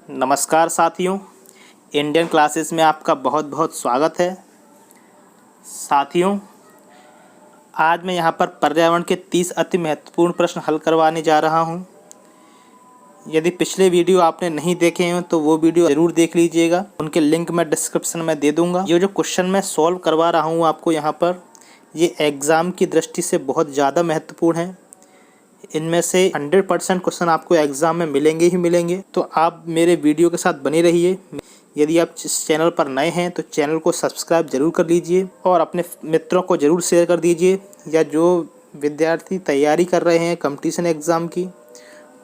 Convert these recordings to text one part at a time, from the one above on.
नमस्कार साथियों, Indian classes में आपका बहुत बहुत स्वागत है। साथियों, आज मैं यहाँ पर पर्यावरण के 30 अति महत्वपूर्ण प्रश्न हल करवाने जा रहा हूँ। यदि पिछले वीडियो आपने नहीं देखे हैं तो वो वीडियो ज़रूर देख लीजिएगा, उनके लिंक मैं डिस्क्रिप्शन में दे दूँगा। ये जो क्वेश्चन मैं सॉल्व करवा रहा हूँ आपको यहाँ पर, ये एग्ज़ाम की दृष्टि से बहुत ज़्यादा महत्वपूर्ण है। इनमें से 100% क्वेश्चन आपको एग्ज़ाम में मिलेंगे ही मिलेंगे, तो आप मेरे वीडियो के साथ बने रहिए। यदि आप इस चैनल पर नए हैं तो चैनल को सब्सक्राइब जरूर कर लीजिए और अपने मित्रों को ज़रूर शेयर कर दीजिए, या जो विद्यार्थी तैयारी कर रहे हैं कंपटीशन एग्ज़ाम की,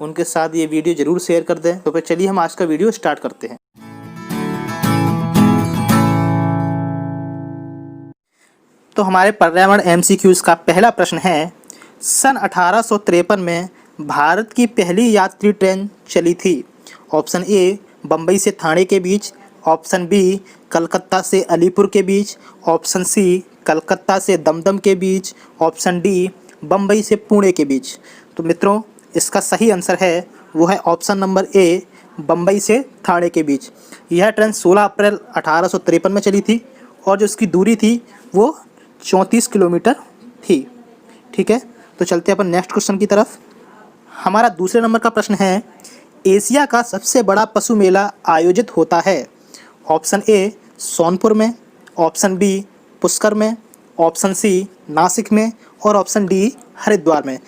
उनके साथ ये वीडियो ज़रूर शेयर कर दें। तो फिर चलिए हम आज का वीडियो स्टार्ट करते हैं। तो हमारे पर्यावरण MCQs का पहला प्रश्न है, सन 1853 में भारत की पहली यात्री ट्रेन चली थी। ऑप्शन ए बम्बई से ठाणे के बीच, ऑप्शन बी कलकत्ता से अलीपुर के बीच, ऑप्शन सी कलकत्ता से दमदम के बीच, ऑप्शन डी बम्बई से पुणे के बीच। तो मित्रों, इसका सही आंसर है वो है ऑप्शन नंबर ए, बम्बई से ठाणे के बीच। यह ट्रेन 16 अप्रैल 1853 में चली थी और जो इसकी दूरी थी वो 34 किलोमीटर थी। ठीक है, तो चलते हैं अपन नेक्स्ट क्वेश्चन की तरफ। हमारा दूसरे नंबर का प्रश्न है, एशिया का सबसे बड़ा पशु मेला आयोजित होता है। ऑप्शन ए सोनपुर में, ऑप्शन बी पुष्कर में, ऑप्शन सी नासिक में और ऑप्शन डी हरिद्वार में।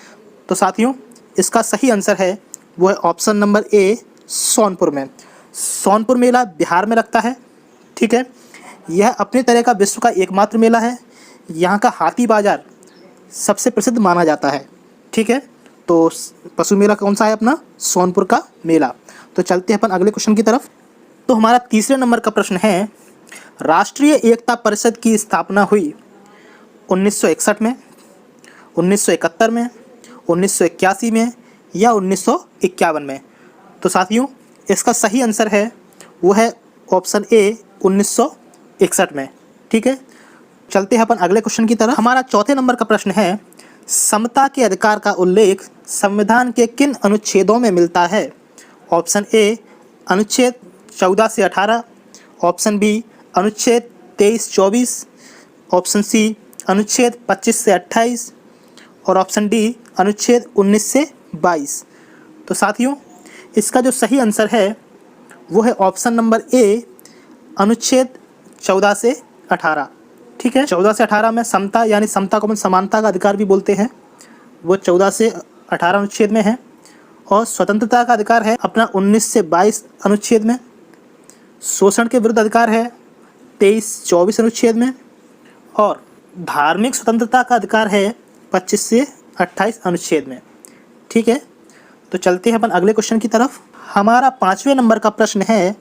तो साथियों, इसका सही आंसर है वो है ऑप्शन नंबर ए, सोनपुर में। सोनपुर मेला बिहार में लगता है। ठीक है, यह अपने तरह का विश्व का एकमात्र मेला है। यहाँ का हाथी बाजार सबसे प्रसिद्ध माना जाता है। ठीक है, तो पशु मेला कौन सा है? अपना सोनपुर का मेला। तो चलते हैं अपन अगले क्वेश्चन की तरफ। तो हमारा तीसरे नंबर का प्रश्न है, राष्ट्रीय एकता परिषद की स्थापना हुई 1961 में, 1971 में, 1981 में या 1951 में। तो साथियों, इसका सही आंसर है वो है ऑप्शन ए, 1961 में। ठीक है, चलते हैं अपन अगले क्वेश्चन की तरफ। हमारा चौथे नंबर का प्रश्न है, समता के अधिकार का उल्लेख संविधान के किन अनुच्छेदों में मिलता है? ऑप्शन ए अनुच्छेद 14 से 18, ऑप्शन बी अनुच्छेद 23-24, ऑप्शन सी अनुच्छेद 25 से 28 और ऑप्शन डी अनुच्छेद 19 से 22। तो साथियों, इसका जो सही आंसर है वो है ऑप्शन नंबर ए, अनुच्छेद 14 से 18। ठीक है, 14 से 18 में समता, यानी समता को हम समानता का अधिकार भी बोलते हैं, वो 14 से 18 अनुच्छेद में है। और स्वतंत्रता का अधिकार है अपना 19 से 22 अनुच्छेद में। शोषण के विरुद्ध अधिकार है 23-24 अनुच्छेद में। और धार्मिक स्वतंत्रता का अधिकार है 25 से 28 अनुच्छेद में। ठीक है, तो चलते हैं अपन अगले क्वेश्चन की तरफ। हमारा पाँचवें नंबर का प्रश्न है,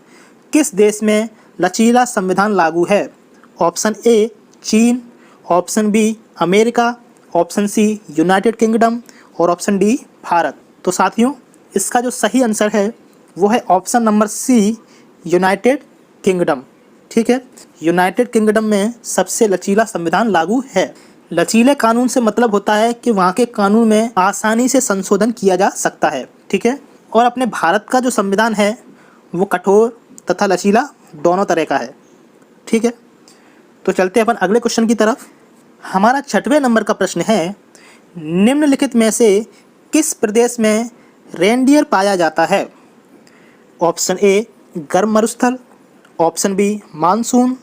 किस देश में लचीला संविधान लागू है? ऑप्शन ए चीन, option B America, option C United Kingdom और ऑप्शन डी भारत। तो साथियों, इसका जो सही आंसर है वो है option number C, United Kingdom. ठीक है, यूनाइटेड किंगडम में सबसे लचीला संविधान लागू है। लचीले कानून से मतलब होता है कि वहाँ के कानून में आसानी से संशोधन किया जा सकता है। ठीक है, और अपने भारत का जो संविधान है वो कठोर तथा लचीला दोनों तरह का है। ठीक है, तो चलते हैं अपन अगले क्वेश्चन की तरफ। हमारा छठवें नंबर का प्रश्न है, निम्नलिखित में से किस प्रदेश में रेनडियर पाया जाता है? ऑप्शन ए गर्म मरुस्थल, option B monsoon,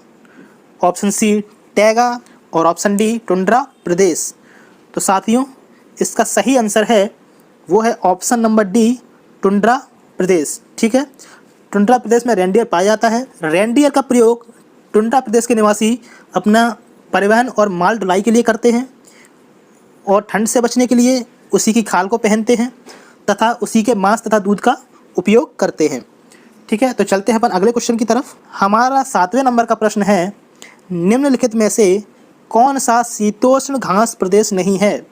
option C taiga और ऑप्शन डी टुंड्रा प्रदेश। तो साथियों, इसका सही आंसर है वो है ऑप्शन नंबर डी, टुंड्रा प्रदेश। ठीक है, टुंड्रा प्रदेश में रेनडियर पाया जाता है। रेनडियर का प्रयोग टुंड्रा प्रदेश के निवासी अपना परिवहन और माल ढुलाई के लिए करते हैं और ठंड से बचने के लिए उसी की खाल को पहनते हैं तथा उसी के मांस तथा दूध का उपयोग करते हैं। ठीक है, तो चलते हैं अपन अगले क्वेश्चन की तरफ। हमारा सातवें नंबर का प्रश्न है, निम्नलिखित में से कौन सा शीतोष्ण घास प्रदेश नहीं है?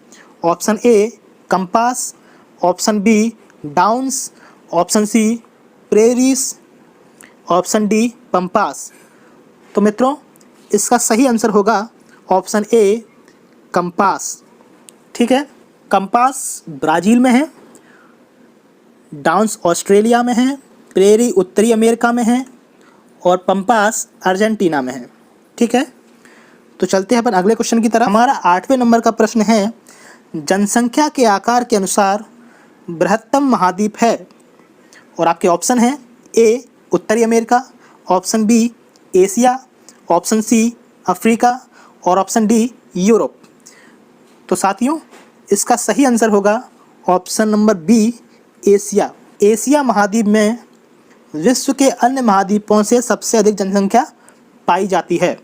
Option A compass, option B downs, option C prairies, option D pampas. तो मित्रों, इसका सही आंसर होगा ऑप्शन ए कंपास। ठीक है, कंपास ब्राज़ील में है, डाउन्स ऑस्ट्रेलिया में है प्रेरी उत्तरी अमेरिका में है और पंपास अर्जेंटीना में है। ठीक है, तो चलते हैं अपन अगले क्वेश्चन की तरफ। हमारा 8वें नंबर का प्रश्न है, जनसंख्या के आकार के अनुसार बृहत्तम महाद्वीप है। और आपके ऑप्शन हैं ए उत्तरी America, option B Asia, option C Africa और ऑप्शन डी यूरोप। तो साथियों, इसका सही आंसर होगा option number B Asia. Asia महाद्वीप में विश्व के अन्य महाद्वीपों से सबसे अधिक जनसंख्या पाई जाती है।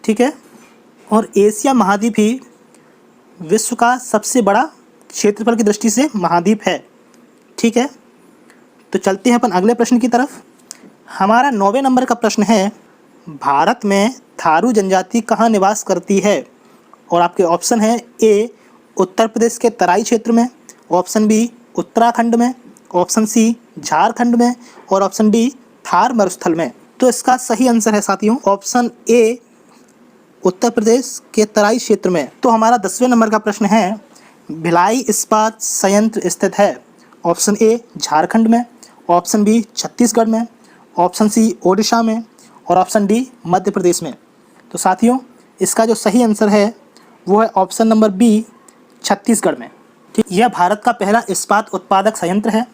ठीक है, और एशिया महाद्वीप ही विश्व का सबसे बड़ा क्षेत्रफल की दृष्टि से महाद्वीप है। ठीक है, तो चलते हैं अपन अगले प्रश्न की तरफ। हमारा 9वें नंबर का प्रश्न है, भारत में थारू जनजाति कहाँ निवास करती है। और आपके ऑप्शन हैं ए उत्तर प्रदेश के तराई क्षेत्र में, ऑप्शन बी उत्तराखंड में, ऑप्शन सी झारखंड में और ऑप्शन डी थार मरुस्थल में। तो इसका सही आंसर है साथियों ऑप्शन ए उत्तर प्रदेश के तराई क्षेत्र में। तो हमारा 10वें नंबर का प्रश्न है, भिलाई इस्पात संयंत्र स्थित है। ऑप्शन ए झारखंड में, ऑप्शन बी छत्तीसगढ़ में, ऑप्शन सी ओडिशा में और ऑप्शन डी मध्य प्रदेश में। तो साथियों, इसका जो सही आंसर है वो है ऑप्शन नंबर बी छत्तीसगढ़ में। ठीक, यह भारत का पहला इस्पात उत्पादक संयंत्र है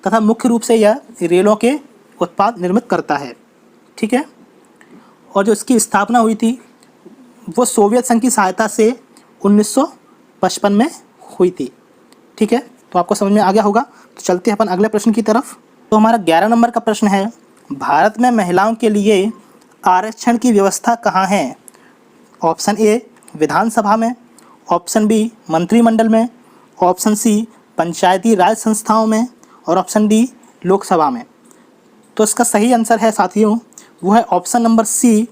तथा मुख्य रूप से यह रेलों के उत्पाद निर्मित करता है। ठीक है, और जो इसकी स्थापना हुई थी वो सोवियत संघ की सहायता से 1955 में हुई थी। ठीक है, तो आपको समझ में आ गया होगा। तो चलते हैं अपन अगले प्रश्न की तरफ। तो हमारा 11 नंबर का प्रश्न है, भारत में महिलाओं के लिए आरक्षण की व्यवस्था कहाँ है। ऑप्शन ए विधानसभा में, ऑप्शन बी मंत्रिमंडल में, ऑप्शन सी पंचायती राज संस्थाओं में और ऑप्शन डी लोकसभा में। तो इसका सही आंसर है साथियों वो है ऑप्शन नंबर सी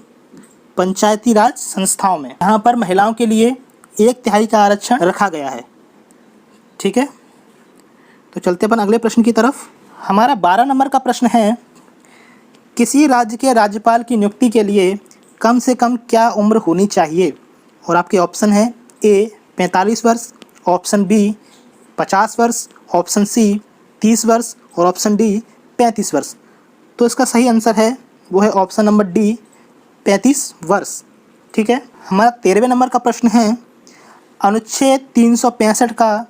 पंचायती राज संस्थाओं में। यहाँ पर महिलाओं के लिए 1/3 का आरक्षण रखा गया है। ठीक है, तो चलते अपन अगले प्रश्न की तरफ। हमारा 12 नंबर का प्रश्न है, किसी राज्य के राज्यपाल की नियुक्ति के लिए कम से कम क्या उम्र होनी चाहिए। और आपके ऑप्शन है ए 45 वर्ष, ऑप्शन बी 50 वर्ष, ऑप्शन सी 30 वर्ष और ऑप्शन डी 35 वर्ष। तो इसका सही आंसर है वो है ऑप्शन नंबर डी 35 वर्ष। ठीक है, हमारा 13वें नंबर का प्रश्न है, अनुच्छेद 365 का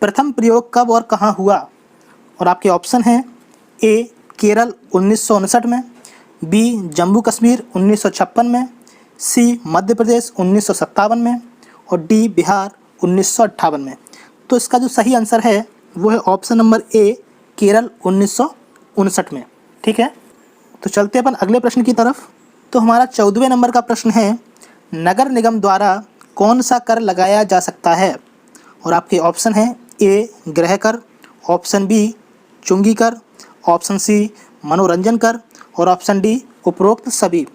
प्रथम प्रयोग कब और कहाँ हुआ। और आपके ऑप्शन हैं ए केरल 1959 में, बी जम्मू कश्मीर 1956 में, सी मध्य प्रदेश 1957 में और डी बिहार 1958 में। तो इसका जो सही आंसर है वो है ऑप्शन नंबर ए केरल 1959 में। ठीक है, तो चलते अपन अगले प्रश्न की तरफ। तो हमारा 14वें नंबर का प्रश्न है, नगर निगम द्वारा कौन सा कर लगाया जा सकता है। और आपके ऑप्शन हैं ए गृह कर, ऑप्शन बी चुंगी कर, ऑप्शन सी मनोरंजन कर और ऑप्शन डी उपरोक्त सभी।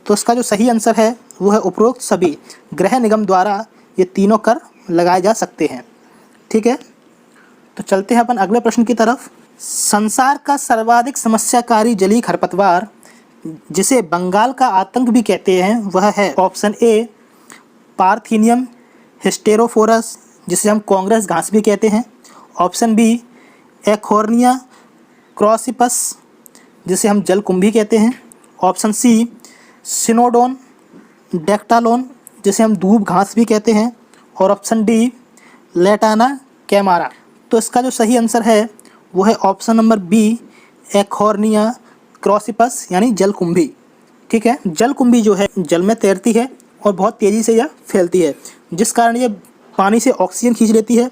तो इसका जो सही आंसर है वो है उपरोक्त सभी। गृह निगम द्वारा ये तीनों कर लगाए जा सकते हैं। ठीक है, तो चलते हैं अपन अगले प्रश्न की तरफ। संसार का सर्वाधिक समस्याकारी जलीय खरपतवार जिसे बंगाल का आतंक भी कहते हैं वह है ऑप्शन ए पार्थीनियम हिस्टेरोफोरस जिसे हम कांग्रेस घास भी कहते हैं, ऑप्शन बी एखोर्निया क्रॉसिपस जिसे हम जलकुंभी कहते हैं, ऑप्शन सी सिनोडोन डेक्टालोन जिसे हम दूब घास भी कहते हैं और ऑप्शन डी लेटाना कैमारा। तो इसका जो सही आंसर है वो है ऑप्शन नंबर बी एखोर्निया क्रॉसिपस यानी जलकुंभी। ठीक है, जलकुंभी जो है जल में तैरती है और बहुत तेज़ी से यह फैलती है जिस कारण ये पानी से ऑक्सीजन खींच लेती है।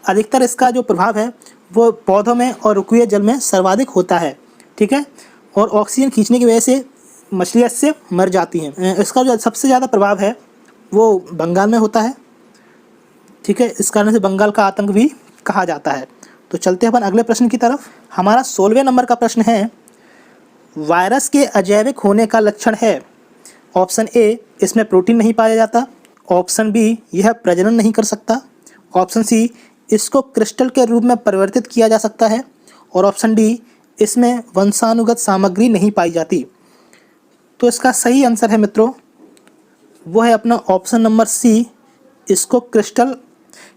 अधिकतर इसका जो प्रभाव है वो पौधों में और रुकिए जल में सर्वाधिक होता है। ठीक है, और ऑक्सीजन खींचने की वजह से मछलियाँ इससे मर जाती हैं। इसका जो सबसे ज़्यादा प्रभाव है वो बंगाल में होता है। ठीक है, इस कारण से बंगाल का आतंक भी कहा जाता है। तो चलते हैं अपन अगले प्रश्न की तरफ। हमारा 16वें नंबर का प्रश्न है, वायरस के अजैविक होने का लक्षण है। ऑप्शन ए इसमें प्रोटीन नहीं पाया जाता, ऑप्शन बी यह प्रजनन नहीं कर सकता, ऑप्शन सी इसको क्रिस्टल के रूप में परिवर्तित किया जा सकता है और ऑप्शन डी इसमें वंशानुगत सामग्री नहीं पाई जाती। तो इसका सही आंसर है मित्रों वो है अपना ऑप्शन नंबर सी, इसको क्रिस्टल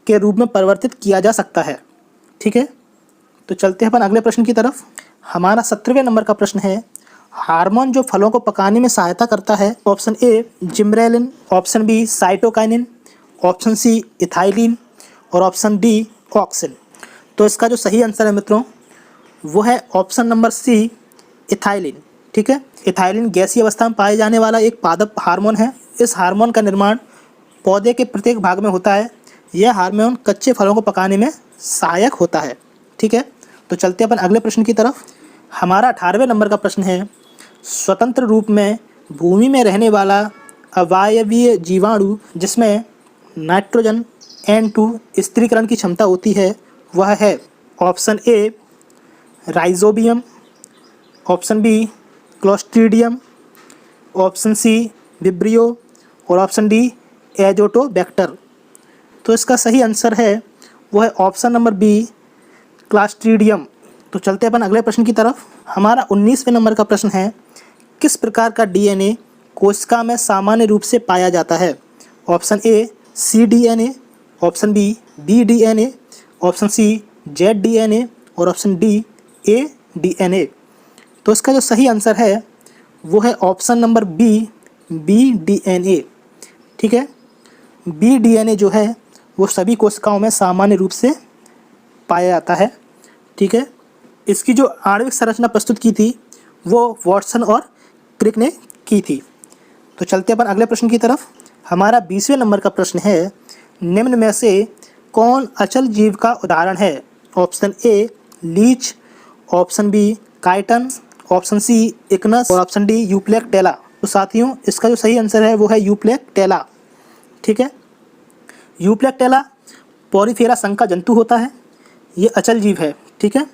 के रूप में परिवर्तित किया जा सकता है। ठीक है, तो चलते हैं अपन अगले प्रश्न की तरफ। हमारा 17वें नंबर का प्रश्न है, हार्मोन जो फलों को पकाने में सहायता करता है। Option A gibberellin, option B cytokinin, option C ethylene और ऑप्शन डी ऑक्सिन। तो इसका जो सही आंसर है मित्रों वो है ऑप्शन नंबर सी इथाइलिन। ठीक है, इथाइलिन गैसीय अवस्था में पाए जाने वाला एक पादप हार्मोन है। इस हार्मोन का निर्माण पौधे के प्रत्येक भाग में होता है। यह हार्मोन कच्चे फलों को पकाने में सहायक होता है। ठीक है, तो चलते अपन अगले प्रश्न की तरफ। हमारा 18वें नंबर का प्रश्न है, स्वतंत्र रूप में भूमि में रहने वाला अवायवीय जीवाणु जिसमें नाइट्रोजन N2 स्थिरीकरण की क्षमता होती है वह है। Option A rhizobium, option B clostridium, option C vibrio और ऑप्शन डी एजोटोबैक्टर। तो इसका सही आंसर है वो है ऑप्शन नंबर बी क्लोस्ट्रीडियम। तो चलते अपन अगले प्रश्न की तरफ। हमारा 19वें नंबर का प्रश्न है, किस प्रकार का डीएनए कोशिका में सामान्य रूप से पाया जाता है। Option A cDNA, option B bDNA, option C zDNA और ऑप्शन डी aDNA। तो इसका जो सही आंसर है वो है ऑप्शन नंबर बी bDNA। ठीक है, bDNA जो है वो सभी कोशिकाओं में सामान्य रूप से पाया जाता है। ठीक है, इसकी जो आणविक संरचना प्रस्तुत की थी वो वॉटसन और क्रिक ने की थी। तो चलते अपन अगले प्रश्न की तरफ। हमारा 20वें नंबर का प्रश्न है, निम्न में से कौन अचल जीव का उदाहरण है। Option A leech, option B chiton, option C इक्नस और ऑप्शन डी यूप्लेक्टेला। तो साथियों इसका जो सही आंसर है वो है यूप्लेक्टेला। ठीक है, यूप्लेक्टेला पॉलीफेरा संघ का जंतु होता है। ये अचल जीव है। ठीक है,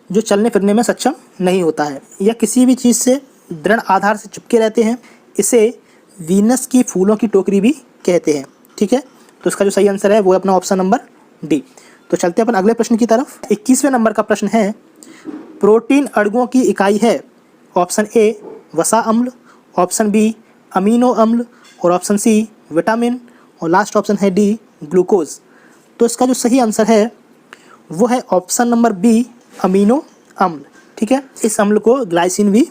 जो चलने फिरने में सक्षम नहीं होता है। यह किसी भी चीज़ से दृढ़ आधार से चिपके रहते हैं। इसे वीनस की फूलों की टोकरी भी कहते हैं। ठीक है, तो इसका जो सही आंसर है वो है अपना ऑप्शन नंबर डी। तो चलते हैं अपन अगले प्रश्न की तरफ। 21वें नंबर का प्रश्न है, प्रोटीन अणुओं की इकाई है। ऑप्शन ए वसा अम्ल, ऑप्शन बी अमीनो अम्ल और ऑप्शन सी विटामिन और लास्ट ऑप्शन है डी ग्लूकोज। तो इसका जो सही आंसर है वो है ऑप्शन नंबर बी अमीनो अम्ल। ठीक है, इस अम्ल को ग्लाइसिन भी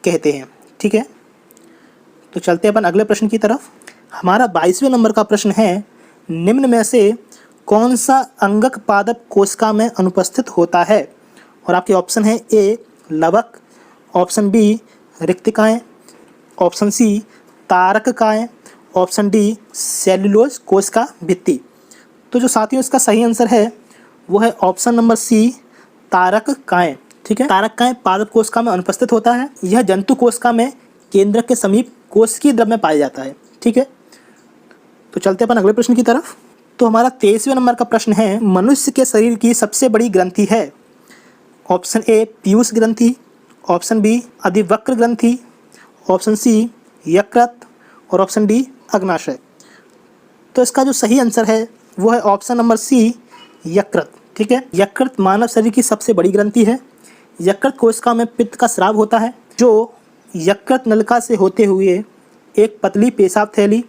कहते हैं। ठीक है, तो चलते हैं अपन अगले प्रश्न की तरफ। हमारा 22वें नंबर का प्रश्न है, निम्न में से कौन सा अंगक पादप कोशिका में अनुपस्थित होता है। और आपके ऑप्शन है ए लवक, ऑप्शन बी रिक्तिकाएँ, ऑप्शन सी तारककाएँ, ऑप्शन डी सेल्यूलोज कोशिका भित्ति। तो जो साथियों इसका सही आंसर है वो है ऑप्शन नंबर सी तारककाएँ। ठीक है, तारककाएँ पादप कोशिका में अनुपस्थित होता है। यह जंतु कोशिका में केंद्रक के समीप कोशिकीय द्रव में पाया जाता है। ठीक है, तो चलते अपन अगले प्रश्न की तरफ। तो हमारा 23वें नंबर का प्रश्न है, मनुष्य के शरीर की सबसे बड़ी ग्रंथि है। ऑप्शन ए पीयूष ग्रंथि, ऑप्शन बी अधिवक्र ग्रंथि, ऑप्शन सी यकृत और ऑप्शन डी अग्नाशय। तो इसका जो सही आंसर है वो है ऑप्शन नंबर सी यकृत। ठीक है, यकृत मानव शरीर की सबसे बड़ी ग्रंथि है। यकृत कोशिका में पित्त का स्राव होता है जो यकृत नलिका से होते हुए एक पतली पेशाब थैली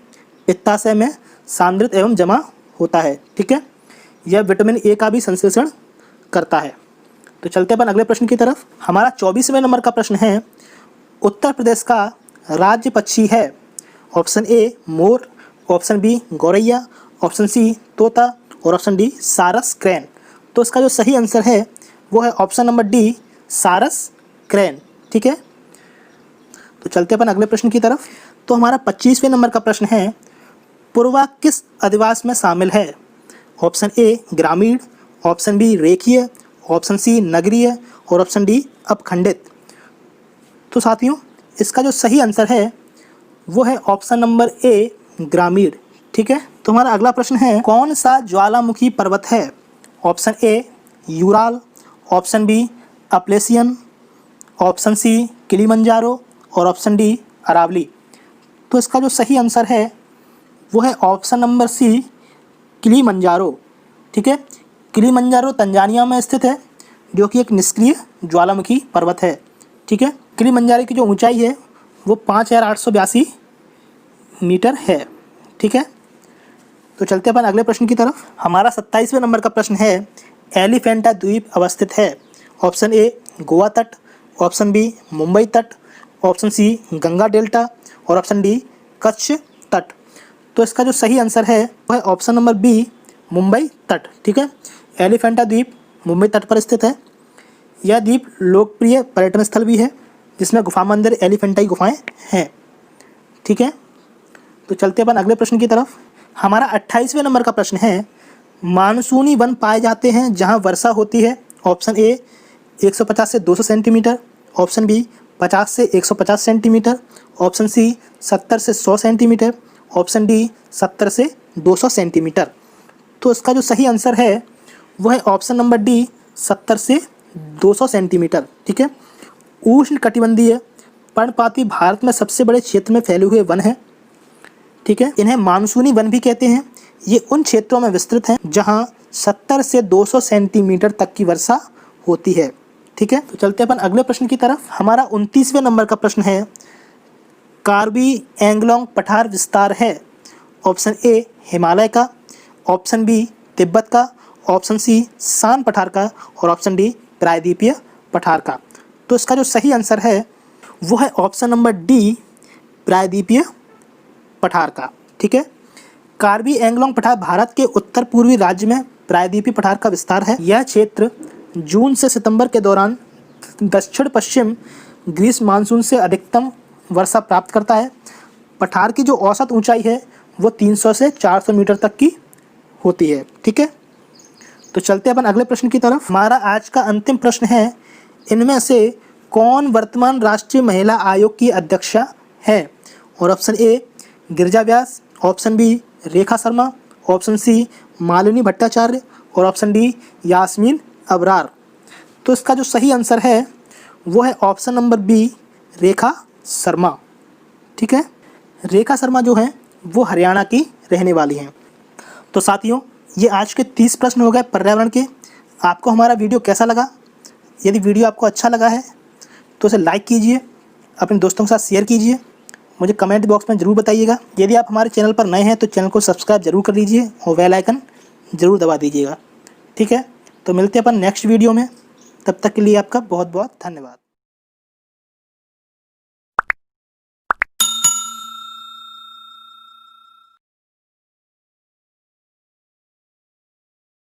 पित्ताशय में सांद्रित एवं जमा होता है। ठीक है, यह विटामिन ए का भी संश्लेषण करता है। तो चलते अपन अगले प्रश्न की तरफ। हमारा 24वें नंबर का प्रश्न है, उत्तर प्रदेश का राज्य पक्षी है। ऑप्शन ए मोर, ऑप्शन बी गौरैया, ऑप्शन सी तोता और ऑप्शन डी सारस क्रेन। तो इसका जो सही आंसर है वो है ऑप्शन नंबर डी सारस क्रेन। ठीक है, तो चलते अपन अगले प्रश्न की तरफ। तो हमारा 25वें नंबर का प्रश्न है, पूर्वा किस अधिवास में शामिल है। ऑप्शन ए ग्रामीण, ऑप्शन बी रेखीय, ऑप्शन सी नगरीय और ऑप्शन डी अपखंडित। तो साथियों इसका जो सही आंसर है वो है ऑप्शन नंबर ए ग्रामीण। ठीक है, तो हमारा अगला प्रश्न है, कौन सा ज्वालामुखी पर्वत है। Option A Ural, option B Appalachian, option C Kilimanjaro और ऑप्शन डी अरावली। तो इसका जो सही आंसर है वो है ऑप्शन नंबर सी किलिमंजारो। ठीक है, किलिमंजारो तंजानिया में स्थित है जो कि एक निष्क्रिय ज्वालामुखी पर्वत है। ठीक है, किलिमंजारो की जो ऊंचाई है वो 5882 मीटर है। ठीक है, तो चलते अपन अगले प्रश्न की तरफ। हमारा 27वें नंबर का प्रश्न है, एलिफेंटा द्वीप अवस्थित है। ऑप्शन ए गोवा तट, ऑप्शन बी मुंबई तट, ऑप्शन सी गंगा डेल्टा और ऑप्शन डी कच्छ तट। तो इसका जो सही आंसर है वह है ऑप्शन नंबर बी मुंबई तट। ठीक है, एलिफेंटा द्वीप मुंबई तट पर स्थित है। यह द्वीप लोकप्रिय पर्यटन स्थल भी है जिसमें गुफा मंदिर एलिफेंटाई गुफाएं हैं। ठीक है, तो चलते अपन अगले प्रश्न की तरफ। हमारा 28वें नंबर का प्रश्न है, मानसूनी वन पाए जाते हैं जहां वर्षा होती है। ऑप्शन ए 150 से 200 सेंटीमीटर, ऑप्शन बी 50 से 150 सेंटीमीटर, ऑप्शन सी 70 से 100 सेंटीमीटर, ऑप्शन डी 70 से 200 सेंटीमीटर। तो इसका जो सही आंसर है वह है ऑप्शन नंबर डी 70 से 200 सेंटीमीटर। ठीक है, उष्ण कटिबंधीय पर्णपाती भारत में सबसे बड़े क्षेत्र में फैले हुए वन हैं। ठीक है, इन्हें मानसूनी वन भी कहते हैं। ये उन क्षेत्रों में विस्तृत हैं जहां 70 से 200 सेंटीमीटर तक की वर्षा होती है। ठीक है, तो चलते अपन अगले प्रश्न की तरफ। हमारा 29वें नंबर का प्रश्न है, कार्बी एंगलोंग पठार विस्तार है। ऑप्शन ए हिमालय का, ऑप्शन बी तिब्बत का, ऑप्शन सी शान पठार का और ऑप्शन डी प्रायद्वीपीय पठार का। तो इसका जो सही आंसर है वो है ऑप्शन नंबर डी प्रायद्वीपीय पठार का। ठीक है, कार्बी एंगलोंग पठार भारत के उत्तर पूर्वी राज्य में प्रायद्वीपीय पठार का विस्तार है। यह क्षेत्र जून से सितंबर के दौरान दक्षिण पश्चिम ग्रीष्म मानसून से अधिकतम वर्षा प्राप्त करता है। पठार की जो औसत ऊंचाई है वो 300 से 400 मीटर तक की होती है। ठीक है, तो चलते अपन अगले प्रश्न की तरफ। हमारा आज का अंतिम प्रश्न है, इनमें से कौन वर्तमान राष्ट्रीय महिला आयोग की अध्यक्षा है। और option A Girija Vyas, option B Rekha Sharma, option C Malini Bhattacharya और ऑप्शन डी यास्मीन अबरार। तो इसका जो सही आंसर है वो है option number B Rekha Sharma. ठीक है, रेखा शर्मा जो हैं वो हरियाणा की रहने वाली हैं। तो साथियों, ये आज के 30 प्रश्न हो गए पर्यावरण के। आपको हमारा वीडियो कैसा लगा? यदि वीडियो आपको अच्छा लगा है तो उसे लाइक कीजिए, अपने दोस्तों के साथ शेयर कीजिए, मुझे कमेंट बॉक्स में ज़रूर बताइएगा। यदि आप हमारे चैनल पर नए हैं तो चैनल को सब्सक्राइब जरूर कर लीजिए और बेल आइकन ज़रूर दबा दीजिएगा। ठीक है, तो मिलते हैं अपन नेक्स्ट वीडियो में। तब तक के लिए आपका बहुत बहुत धन्यवाद।